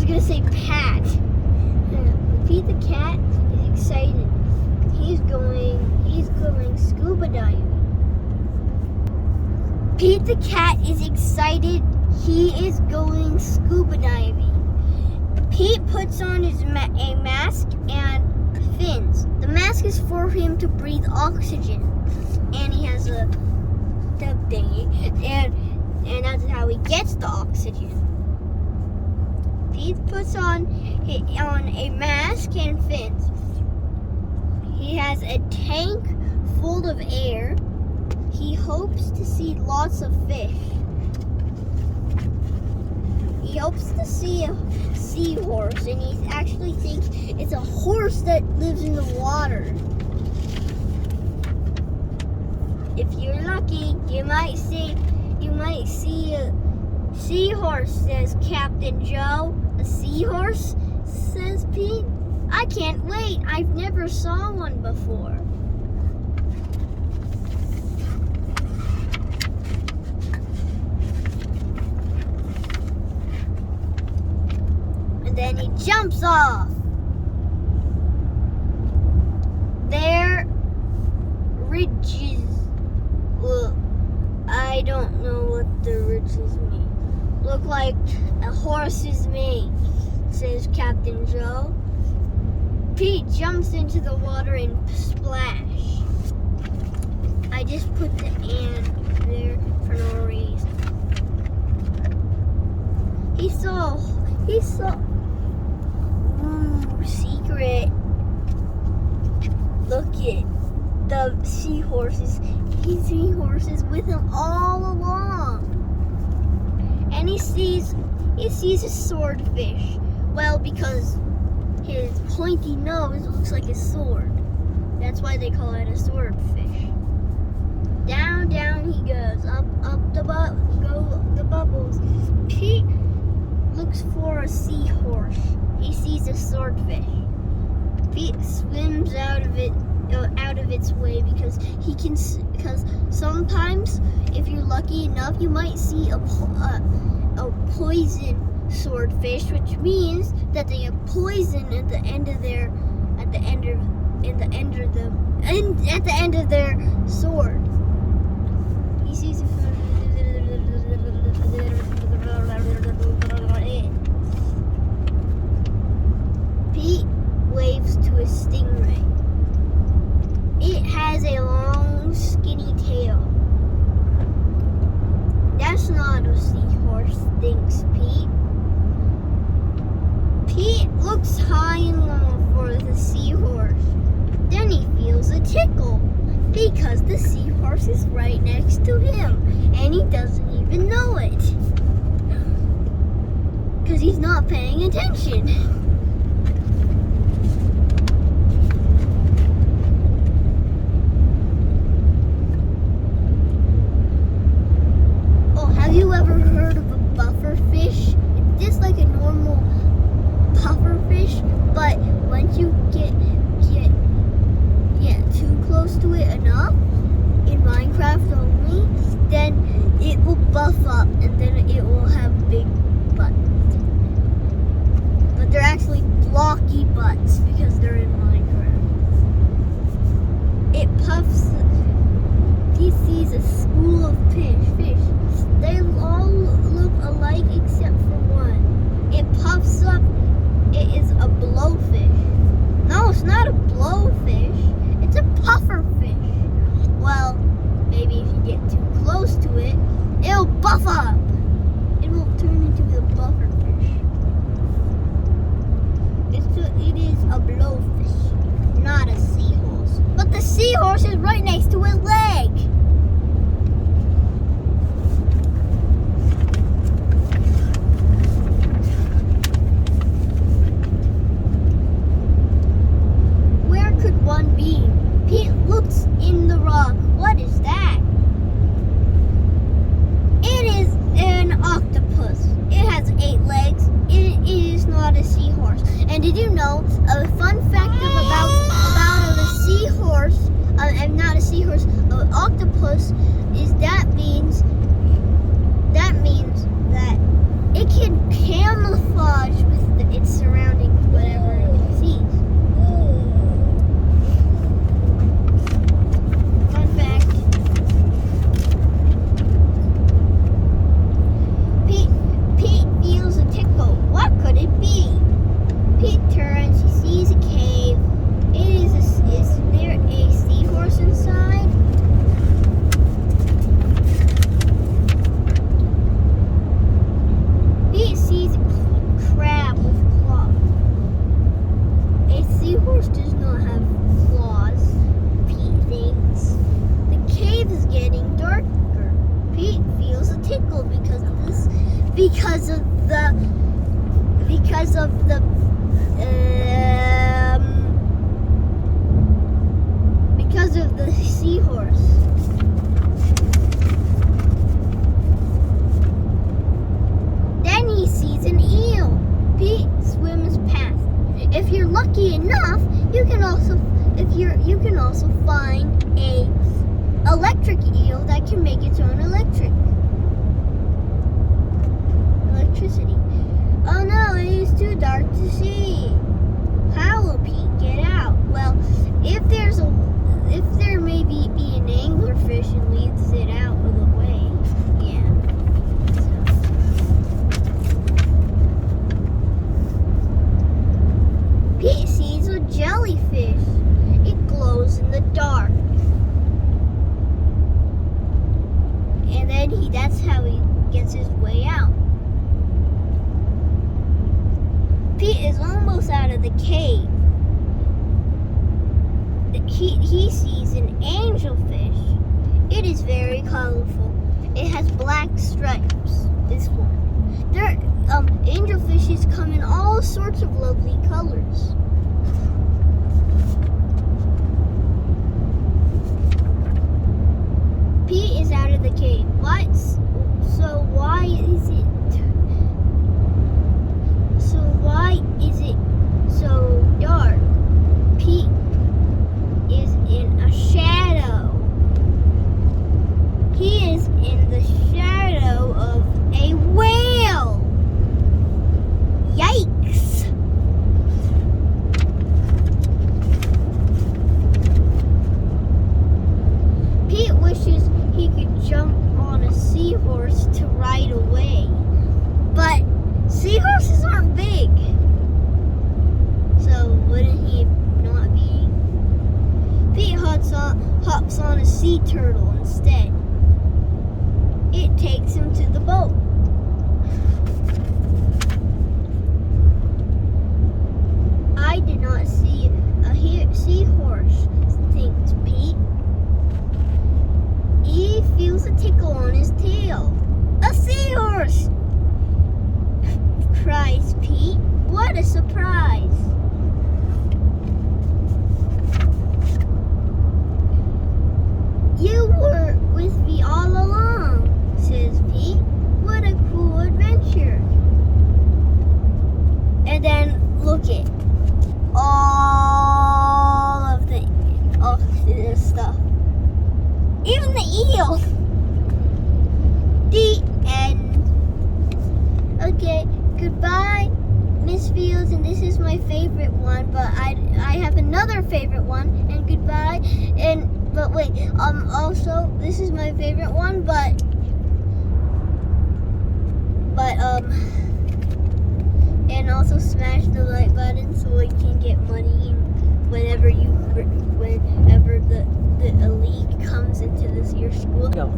gonna say Pat. Pete the cat is excited. He's going scuba diving. Pete the cat is excited. He is going scuba diving. Pete puts on a mask and fins. The mask is for him to breathe oxygen, and he has a tub thingy, and that's how he gets the oxygen. Pete puts on a mask and fins. He has a tank full of air. He hopes to see lots of fish. He hopes to see a seahorse, and he actually thinks it's a horse that lives in the water. If you're lucky, you might see a seahorse, says Captain Joe. A seahorse, says Pete. I can't wait. I've never saw one before. Then he jumps off. Their ridges. Well, I don't know what the ridges mean. Look like a horse's mane, says Captain Joe. Pete jumps into the water and splash. I just put the "and" there for no reason. He saw. Secret. Look at the seahorses. He seahorses with him all along. And he sees a swordfish. Well, because his pointy nose looks like a sword. That's why they call it a swordfish. Down he goes. Up the bubbles. Pete looks for a seahorse. He sees a swordfish. Pete swims out of its way because sometimes, if you're lucky enough, you might see a poison swordfish, which means that they have poison at the end of their sword. He sees Pete waves to a stingray. It has a long, skinny tail. That's not a seahorse, thinks Pete. Pete looks high and low for the seahorse. Then he feels a tickle because the seahorse is right next to him, and he doesn't even know it because he's not paying attention. Have you ever heard of a bufferfish? It's just like a normal pufferfish, but once you get too close to it enough, in Minecraft only, then it will buff up and then it will have big butts. But they're actually blocky butts because they're in Minecraft. It puffs. He sees a school of fish. They all look alike except for one. It puffs up. It is a blowfish. No, it's not a blowfish. It's a pufferfish. Well, maybe if you get too close to it, it'll buff up. It will turn into a bufferfish. It is a blowfish, not a seahorse. But the seahorse is right next to his leg. One beam. Pete looks in the rock. What is that? It is an octopus. It has 8 legs. It is not a seahorse. And did you know a fun fact about a seahorse? And not a seahorse, an octopus is that means that it can camouflage with the because of the seahorse. Then he sees an eel. Pete swims past. If you're lucky enough, you can also find a electric eel that can make its own electricity. Oh no, it is too dark to see. How will Pete get out? Well, if there may be an anglerfish and leads it out of the way, yeah. Pete sees a jellyfish. It glows in the dark. And then that's how he gets his way out. Pete is almost out of the cave. He sees an angelfish. It is very colorful. It has black stripes. This one. Angelfishes come in all sorts of lovely colors. Pete is out of the cave. Why is it so dark? Pete is in a shadow. He is in the shadow of a whale. Yikes! Pete wishes he could jump on a seahorse to ride away. But seahorses aren't big. So wouldn't he not be? Pete hops on a sea turtle instead. It takes him to the boat. I did not see a seahorse, thinks Pete. He feels a tickle on his tail. A seahorse! Cries Pete. What a surprise! You were with me all along, says Pete. What a cool adventure. And then look at all of this stuff. Even the eel. The end. Okay, goodbye, Miss Fields, and this is my favorite one, but I have another favorite one, and goodbye, but wait, also, this is my favorite one, but, and also smash the like button so I can get money whenever the elite comes into your school. Go.